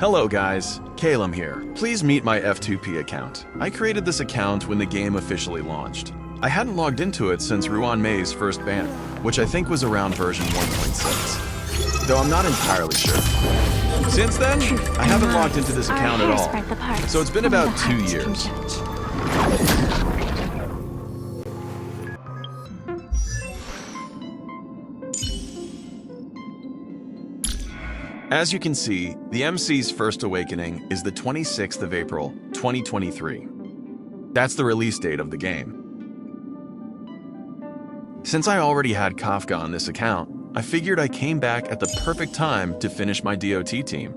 Hello guys, Calum here. Please meet my F2P account. I created this account when the game officially launched. I hadn't logged into it since Ruan May's first banner, which I think was around version 1.6, though I'm not entirely sure. Since then, I haven't logged into this account at all, so it's been about 2 years. As you can see, the MC's first awakening is the 26th of April, 2023. That's the release date of the game. Since I already had Kafka on this account, I figured I came back at the perfect time to finish my DOT team.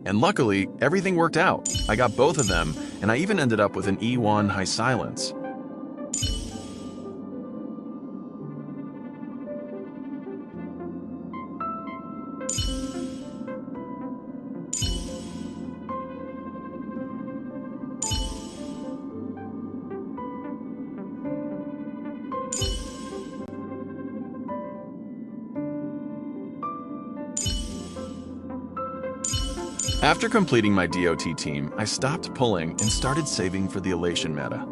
And luckily, everything worked out. I got both of them, and I even ended up with an E1 high silence. After completing my DOT team, I stopped pulling and started saving for the Elation meta.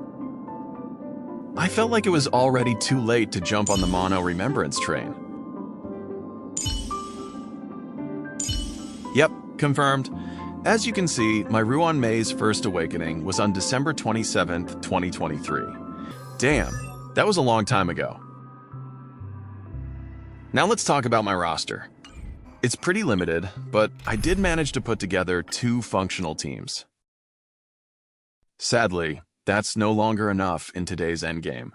I felt like it was already too late to jump on the Mono Remembrance train. Yep, confirmed. As you can see, my Ruan May's first awakening was on December 27th, 2023. Damn, that was a long time ago. Now let's talk about my roster. It's pretty limited, but I did manage to put together 2 functional teams. Sadly, that's no longer enough in today's endgame.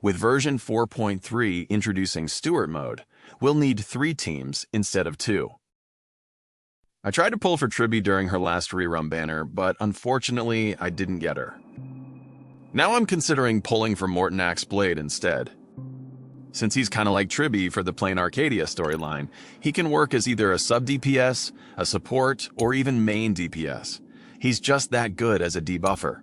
With version 4.3 introducing Steward mode, we'll need 3 teams instead of 2. I tried to pull for Tribby during her last rerun banner, but unfortunately, I didn't get her. Now I'm considering pulling for Morton Axe Blade instead. Since he's kinda like Tribby for the Plain Arcadia storyline, he can work as either a sub-DPS, a support, or even main DPS. He's just that good as a debuffer.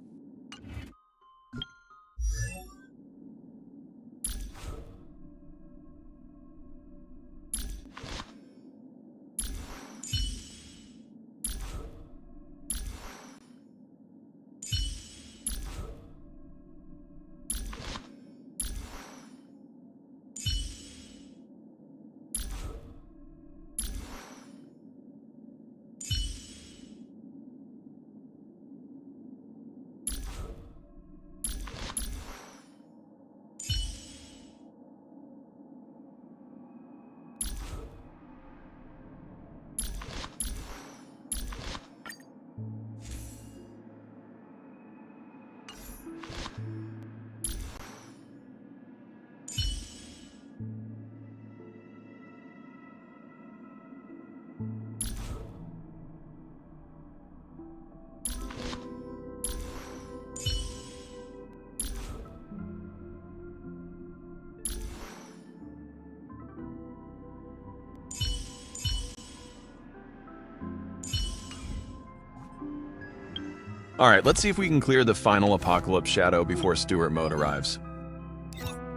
Alright, let's see if we can clear the final Apocalyptic Shadow before Steward mode arrives.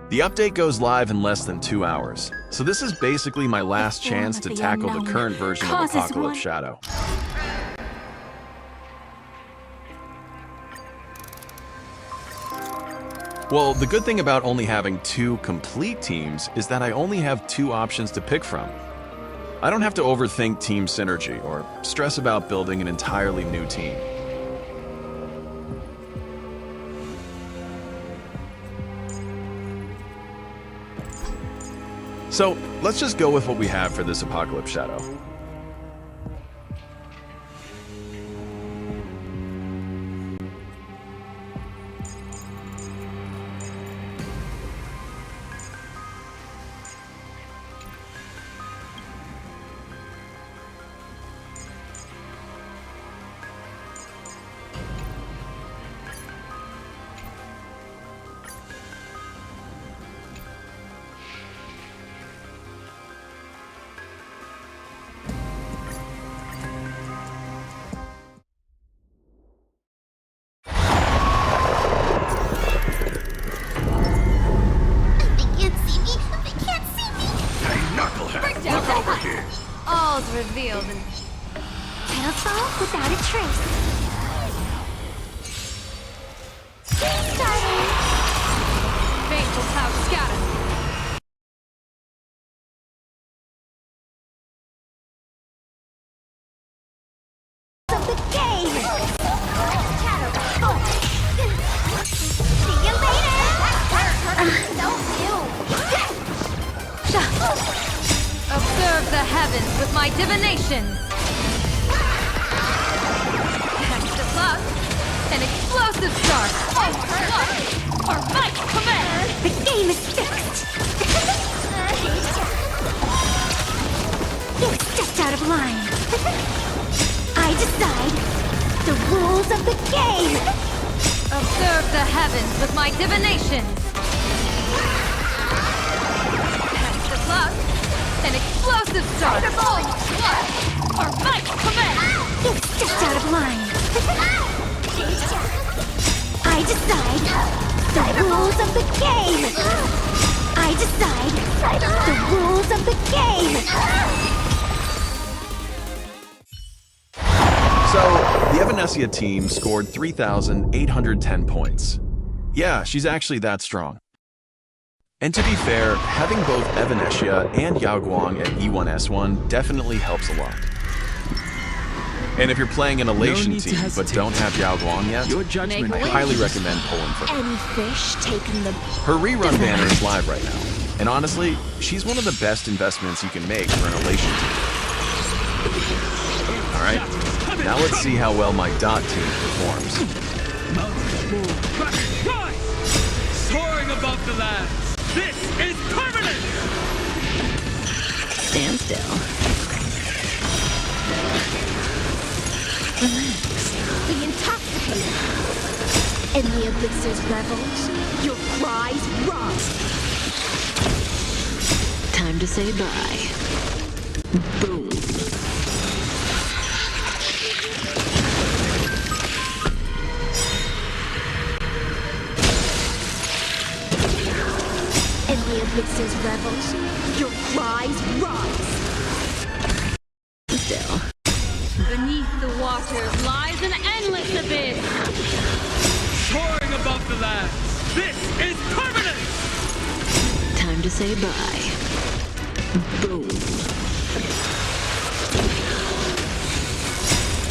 The update goes live in less than 2 hours, so this is basically my last chance to tackle the current version of Apocalyptic Shadow. Well, the good thing about only having 2 complete teams is that I only have 2 options to pick from. I don't have to overthink team synergy or stress about building an entirely new team. So, let's just go with what we have for this Apocalyptic Shadow. without a trace. Starting. Faithful cloud scatter. Of the game. Shadow. See you later. So new. Observe the heavens with my divinations. Next to love, an explosive start. Or might command. The game is fixed. It's just out of line. I decide the rules of the game. Observe the heavens with my divinations. Next to love, an explosive start. Or might command. It's just out of line. I decide the rules of the game. I decide the rules of the game. So, the Evanescia team scored 3,810 points. Yeah, she's actually that strong. And to be fair, having both Evanescia and Yao Guang at E1S1 definitely helps a lot. And if you're playing an Elation team but don't have Yao Guang yet, I highly recommend pulling for her. Any fish taking the... Her rerun banner is live right now, and honestly, she's one of the best investments you can make for an Elation team. Alright, now let's see how well my Dot team performs. Soaring above the lands, this is permanent! Stand still. The intoxicated. In the abyss's revels, your cries rise. Time to say bye. Boom. In the abyss's revels, your cries rise. Still. Beneath the waters lies an endless abyss. Soaring above the lands, this is permanent! Time to say bye. Boom.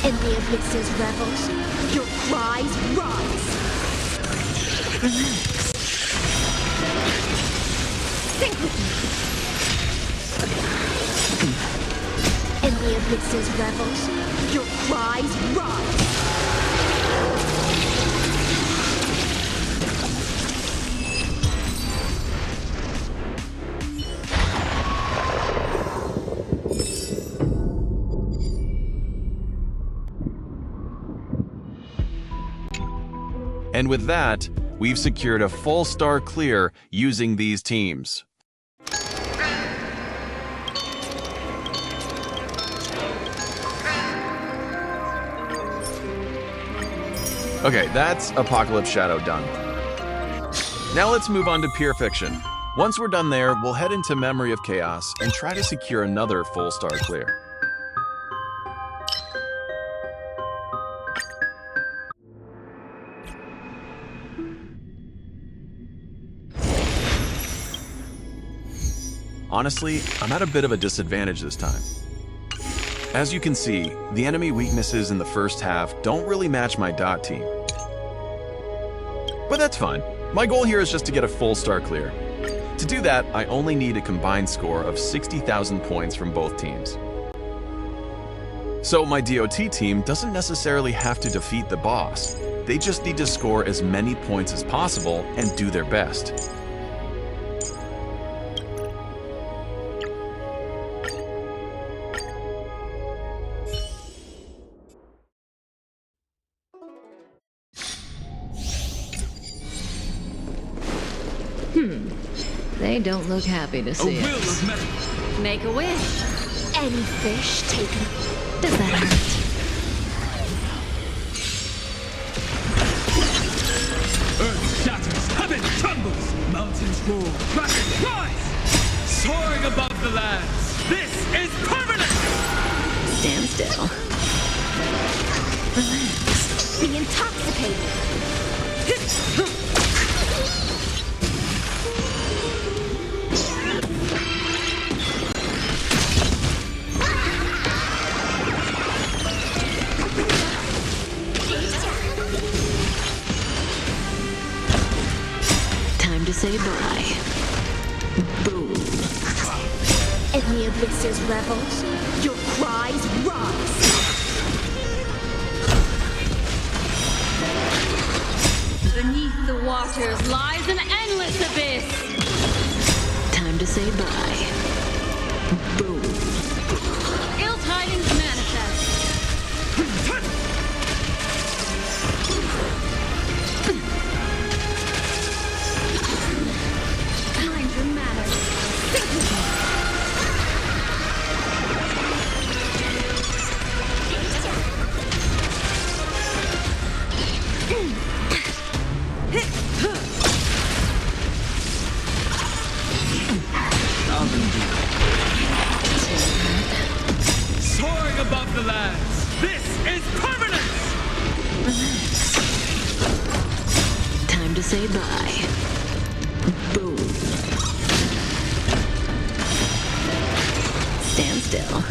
In the abyss's revels, your cries rise. Relax. Sink with me. In the abyss's revels, your cries rise. And with that, we've secured a full star clear using these teams. Okay, that's Apocalyptic Shadow done. Now let's move on to Pure Fiction. Once we're done there, we'll head into Memory of Chaos and try to secure another full star clear. Honestly, I'm at a bit of a disadvantage this time. As you can see, the enemy weaknesses in the first half don't really match my Dot team. But that's fine. My goal here is just to get a full star clear. To do that, I only need a combined score of 60,000 points from both teams. So my DOT team doesn't necessarily have to defeat the boss. They just need to score as many points as possible and do their best. They don't look happy to A see will us. of metal. Make a wish. Any fish taken. Does that hurt? Earth shatters, heaven trembles, mountains roar, dragons rise! Soaring above the lands, this is permanent! Stand still. Relax. Be intoxicated. Time to say bye. Boom. In the abyss's revels, your cries rise. Beneath the waters lies an endless abyss. Time to say bye. Boom. Ill tidings manifest. Mind your manners. Soaring above the lands. This is permanence! Relax. Time to say bye. Boom. Stand still.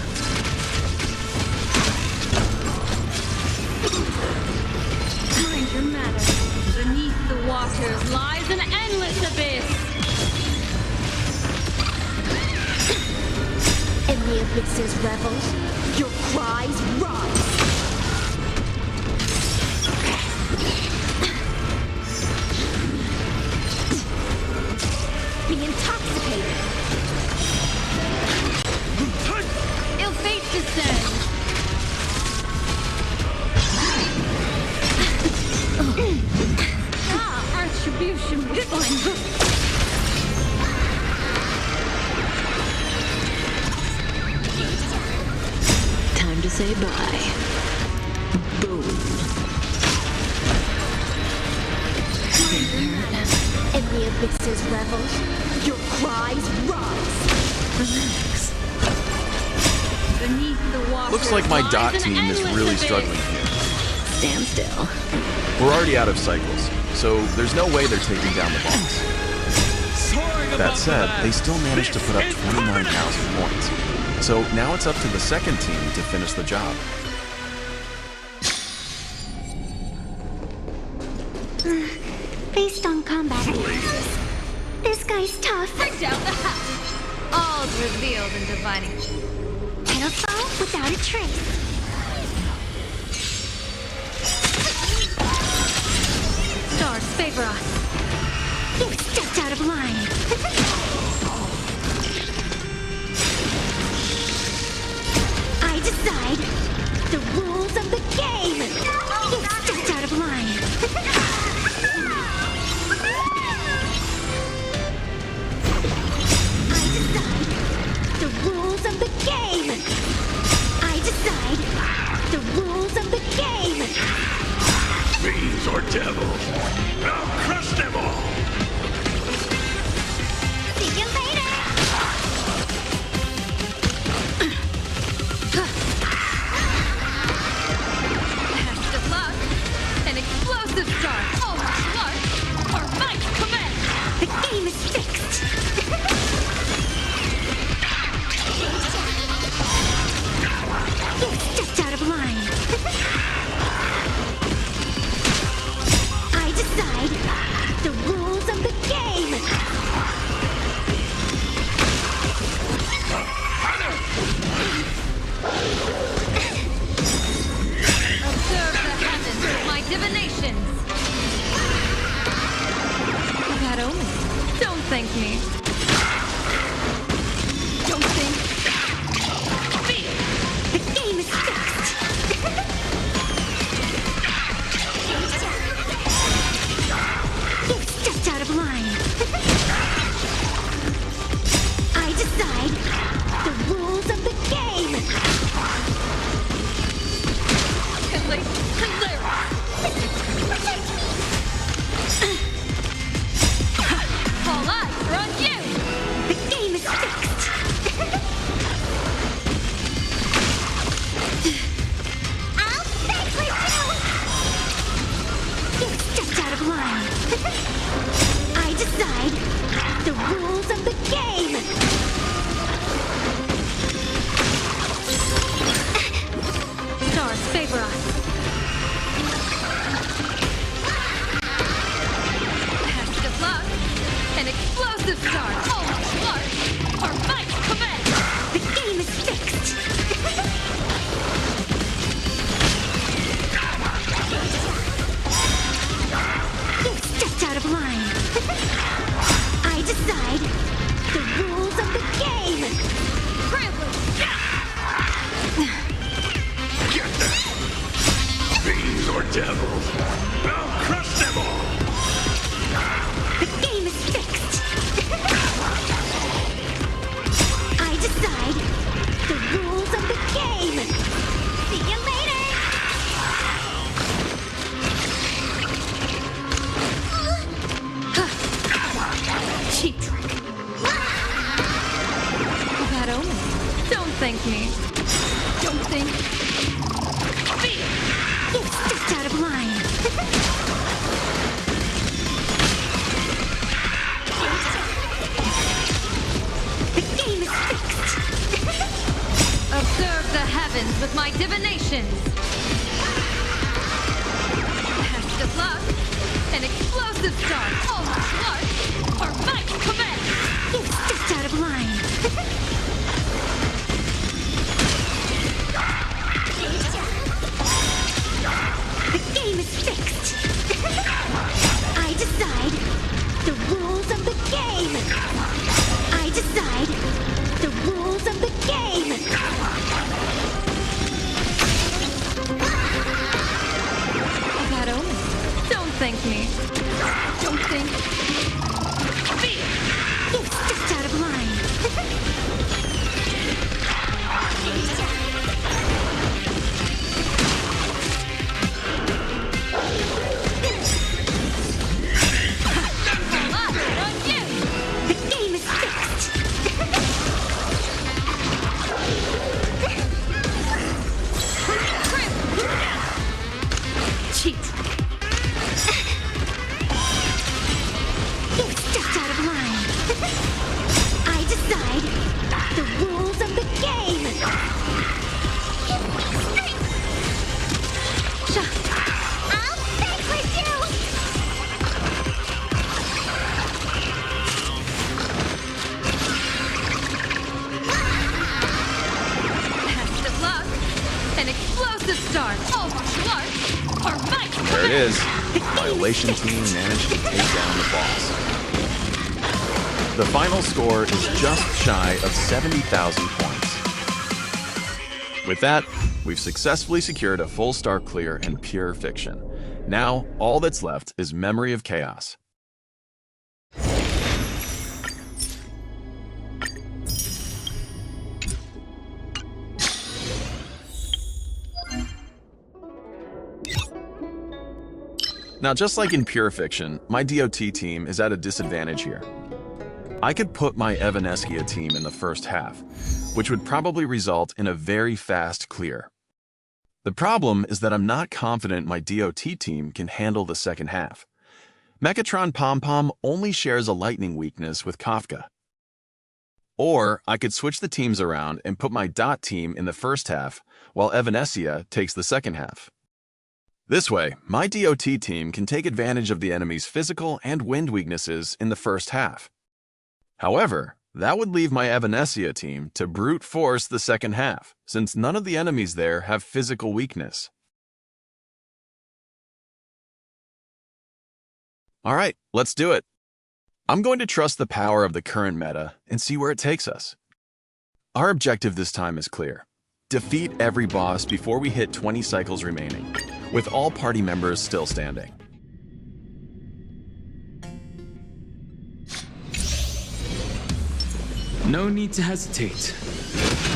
Mind your manners. Beneath the waters lies an endless abyss. In the abyss's revels, your cries rise. Be intoxicated. Ill fate descends. Retribution will find you. Time to say bye. Boom. In the abyss's revels, your cries rise. Relax. Beneath the waters Looks like my lies dot an team is endless really abyss. struggling here. Stand still. We're already out of cycles, so there's no way they're taking down the boss. Soaring That above the said, lands. they still managed to put up This is 29,000 points. So now it's up to the second team to finish the job. Based on combat analysis, this guy's tough. Break down the house. All's revealed in divining. Pedal without a trace. Stars favor us. You've stepped out of line. I decide the rules of the game. You've stepped out of line. I decide the rules of the game. I decide the rules of the game. Fiends or devils, I'll crush them all! See you later. Best of luck. An explosive start. Almost luck. Our fight commence. The game is fixed. You've stepped out of line. I decide the rules of the game. Observe the heavens with my divinations. That omen. Don't thank me. Don't think. Fear. The game is fixed. You've stepped out of line. I decide the rules of the game. All eyes are on you. The game is fixed. I'll fix with you. fiends or devils, I'll crush them all! The game is fixed. I decide the rules of the game. See you later. Cheap trick. That omen. Don't thank me. Don't think. Beat. It's just out of line. The game is fixed. Observe the heavens with my divinations. Test of luck. An explosive start. Almost luck. Or might commence. It's just out of line. The game is fixed. I decide the rules of the game. I decide the rules of the game. That omen. Don't thank me. Don't think. Beat. It's just out of line. On you. The game is fixed. Cheat trick. It's just out of line. I decide the rules of the game. I'll vanquish you. Test of luck. An explosive start. Almost luck. Or might There it is. The My game is elation fixed. team managed to take down the boss. The final score is just shy of 70,000 points. With that, we've successfully secured a full star clear in pure fiction. Now, all that's left is Memory of Chaos. Now, just like in pure fiction, my DOT team is at a disadvantage here. I could put my Evanescia team in the first half, which would probably result in a very fast clear. The problem is that I'm not confident my DOT team can handle the second half. Mechatron Pom-Pom only shares a lightning weakness with Kafka. Or I could switch the teams around and put my Dot team in the first half, while Evanescia takes the second half. This way, my DOT team can take advantage of the enemy's physical and wind weaknesses in the first half. However, that would leave my Evanescia team to brute force the second half, since none of the enemies there have physical weakness. Alright, let's do it. I'm going to trust the power of the current meta and see where it takes us. Our objective this time is clear. Defeat every boss before we hit 20 cycles remaining, with all party members still standing. No need to hesitate.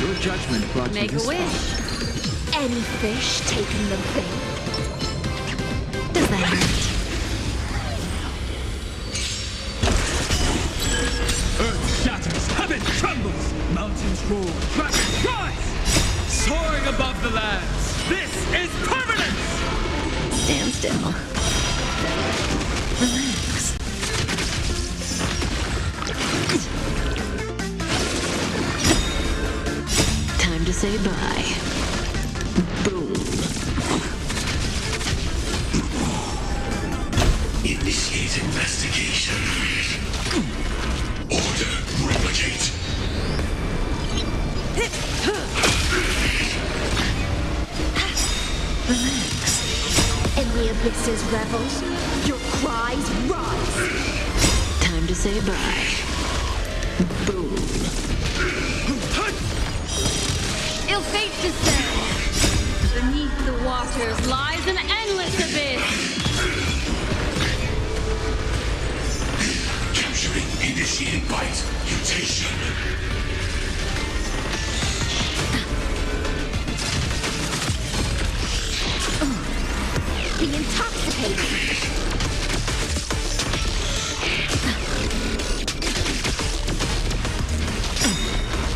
Your judgment brought you Make this a wish. far. Any fish taking the bait. Does that hurt? Earth shatters, heaven trembles, mountains roar, dragons rise, soaring above the lands. This is permanence! Stand still. Relax. Time to say bye. Boom. Initiate investigation. Order replicate. Relax. In the abyss's revels, your cries rise. Time to say bye. Boom. Ill fate descends. The Beneath the waters lies an endless abyss. Capturing initiating bite. Mutation. Be intoxicated.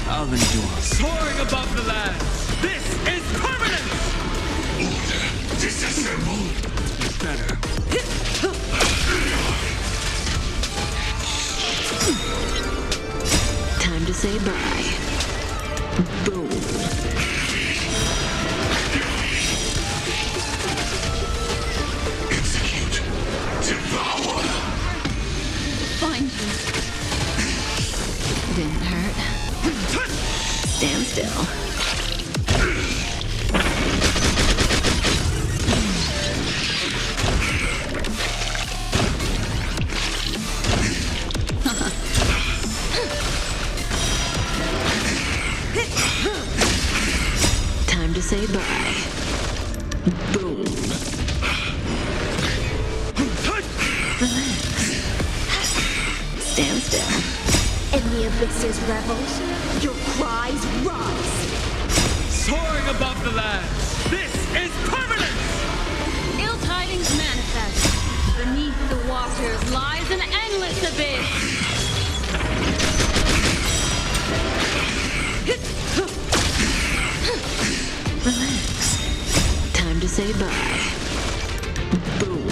I'll endure. Soaring above the lands. This is permanence! Order. Disassemble. Better. Time to say bye. Boom. Execute. Devour. Find you. Didn't hurt. Stand still. Time to say bye. Boom. Stand still. In the abyss's revels, your cries rise. Soaring above the lands. This is permanence! Ill tidings manifest. Beneath the waters lies an endless abyss. Relax. Time to say bye. Boom.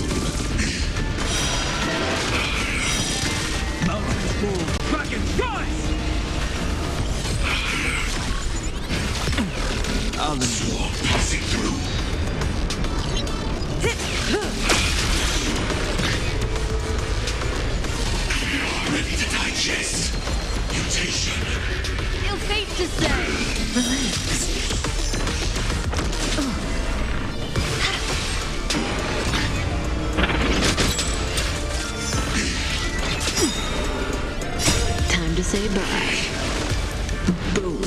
Mountains fall. Dragons rise! I'll endure. Passing through. Ready to digest. Mutation. Ill fate descends. Relax. Time to say bye. Boom.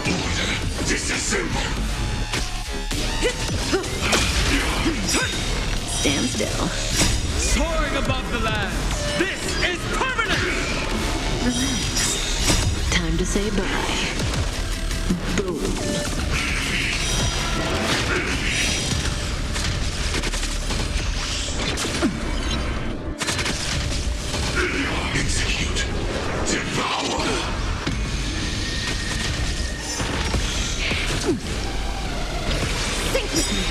Order. Disassemble. Stand still. Soaring above the lands. This is permanence! Relax. Time to say bye. Boom. Execute. Devour. Think with me.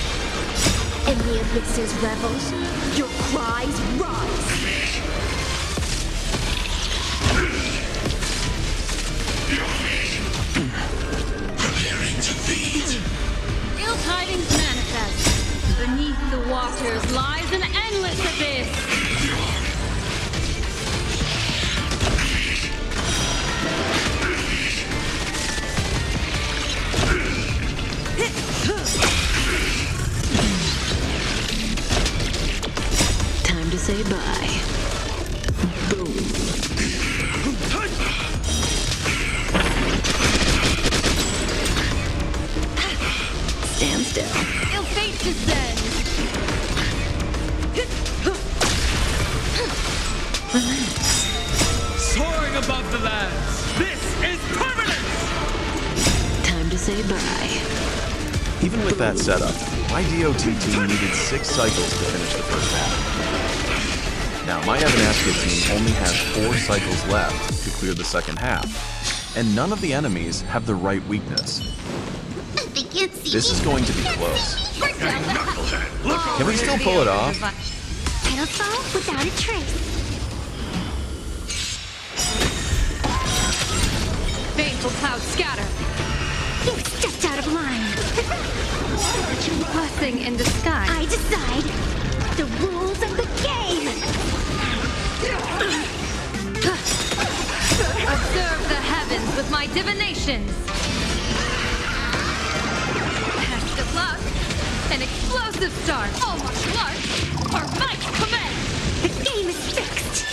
In the abyss's revels, your cries rise. Preparing to feed. Ill tidings manifest. Beneath the waters lies an endless abyss. Time to say bye. Boom. Stand still. Ill fate descends. Relax. Soaring above the lands. This is permanence! Time to say bye. Even with that setup, my DOT team needed 6 cycles to finish the first half. Now, my Evanesca team only has 4 cycles left to clear the second half, and none of the enemies have the right weakness. They can't see This me. is going to be close. We're down the Knucklehead. Look Can we still pull it off? pedestal without a trace. Baneful clouds scatter. You stepped out of line. Blessing in disguise. I decide the rules of the game. Observe the heavens with my divinations. Test of luck. An explosive start. Almost luck. Our might command. The game is fixed.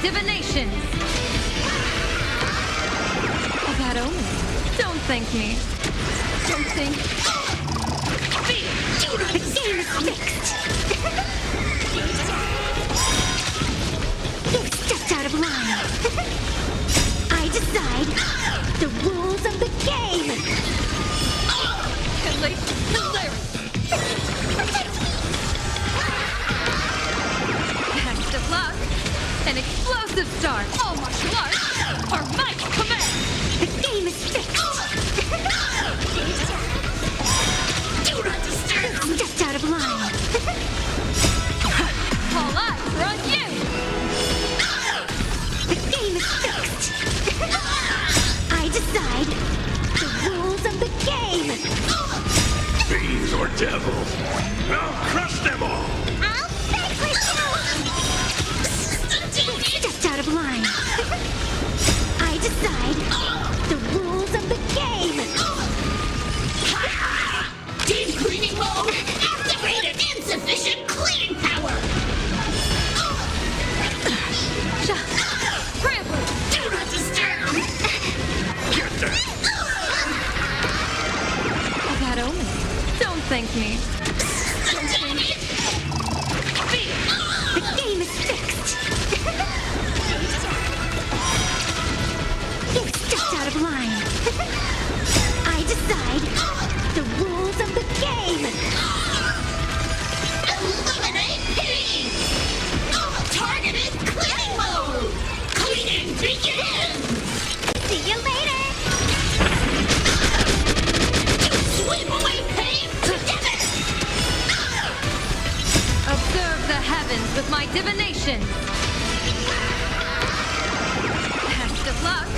divinations. A bad omen. Don't thank me. Don't think. The game is fixed. It's just out of line. I decide the rules of the game. Best of luck. An explosive start. All martial arts are might command. The game is fixed. Do not disturb! It's just out of line. All eyes are on you. The game is fixed. I decide the rules of the game. Fiends or devils, I'll crush them all! I'll vanquish you. It's just out of line. I decide the rules of the game. Deep cleaning mode activated. Insufficient cleaning power. Trample. Do not disturb. Get them! A bad omen. Don't thank me. The game is fixed. It's just out of line. I decide the rules of the game. Eliminate pain. Targeted cleaning mode. Cleaning begins. See you later. Sweep away pain together. Observe the heavens with my divinations. Best of luck.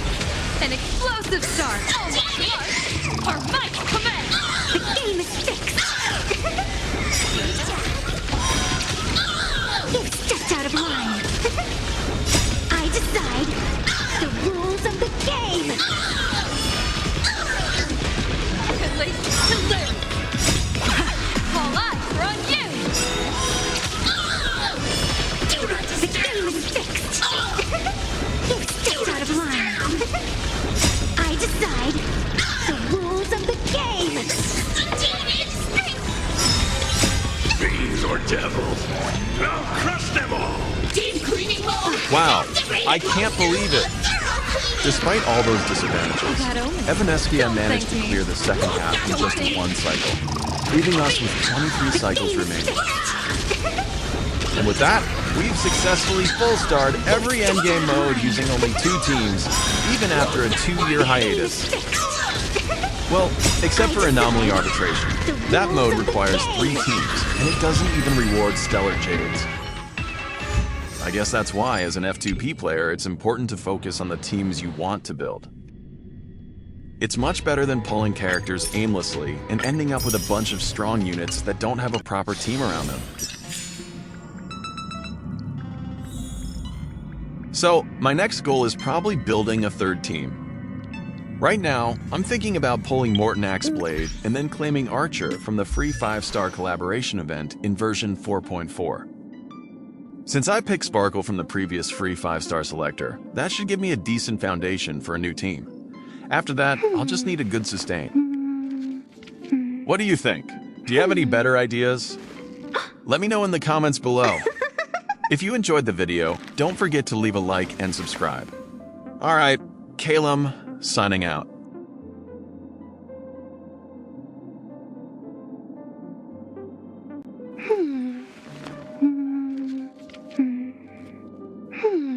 An explosive start. All martial arts are might command. The game is fixed. It's just out of line. I decide the rules of the game. All eyes are on you. Do not The game disturb. is fixed. It's just out of line. I decide the rules of the game. Fiends or devils, I'll crush them all! Deep cleaning mode. Wow, activated. I can't believe it. Despite all those disadvantages, Bad omen. Evanescia Don't managed to thank me. clear the second half in just one cycle, leaving us with 23 cycles Game is remaining. fixed. And with that, we've successfully full-starred every endgame mode using only 2 teams, even after a 2-year hiatus. Well, except for Anomaly Arbitration. That mode requires 3 teams, and it doesn't even reward Stellar Jades. I guess that's why, as an F2P player, it's important to focus on the teams you want to build. It's much better than pulling characters aimlessly and ending up with a bunch of strong units that don't have a proper team around them. So, my next goal is probably building a 3rd team. Right now, I'm thinking about pulling Morton Axeblade and then claiming Archer from the free 5-star collaboration event in version 4.4. Since I picked Sparkle from the previous free 5-star selector, that should give me a decent foundation for a new team. After that, I'll just need a good sustain. What do you think? Do you have any better ideas? Let me know in the comments below. If you enjoyed the video, don't forget to leave a like and subscribe. Alright, Calum, signing out. Hmm.